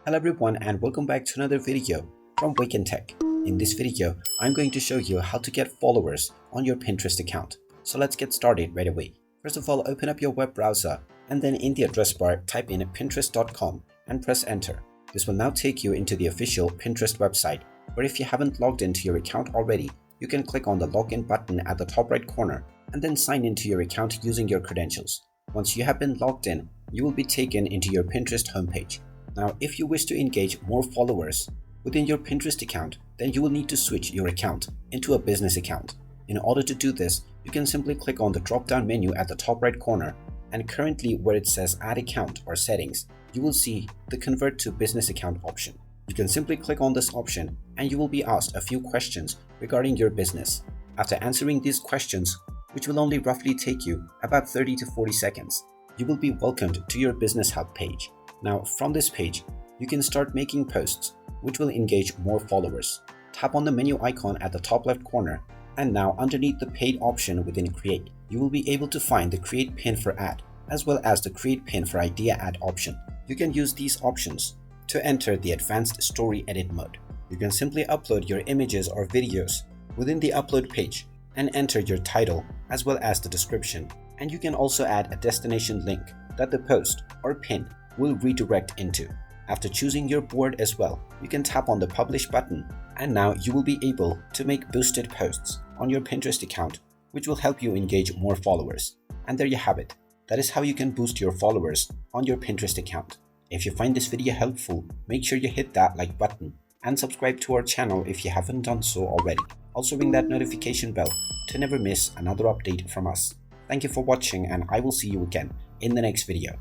Hello everyone and welcome back to another video from Wake&Tech. In this video, I'm going to show you how to get followers on your Pinterest account. So let's get started right away. First of all, open up your web browser and then in the address bar type in pinterest.com and press enter. This will now take you into the official Pinterest website, where if you haven't logged into your account already, you can click on the login button at the top right corner and then sign into your account using your credentials. Once you have been logged in, you will be taken into your Pinterest homepage. Now, if you wish to engage more followers within your Pinterest account, then you will need to switch your account into a business account. In order to do this, you can simply click on the drop-down menu at the top right corner, and currently where it says Add Account or Settings, you will see the Convert to Business Account option. You can simply click on this option and you will be asked a few questions regarding your business. After answering these questions, which will only roughly take you about 30 to 40 seconds, you will be welcomed to your Business Hub page. Now, from this page, you can start making posts which will engage more followers. Tap on the menu icon at the top left corner, and now underneath the paid option within Create, you will be able to find the Create Pin for Ad as well as the Create Pin for Idea Ad option. You can use these options to enter the advanced story edit mode. You can simply upload your images or videos within the upload page and enter your title as well as the description. And you can also add a destination link that the post or pin will redirect into. After choosing your board as well, you can tap on the publish button, and now you will be able to make boosted posts on your Pinterest account, which will help you engage more followers. And there you have it. That is how you can boost your followers on your Pinterest account. If you find this video helpful, make sure you hit that like button and subscribe to our channel if you haven't done so already. Also ring that notification bell to never miss another update from us. Thank you for watching, and I will see you again in the next video.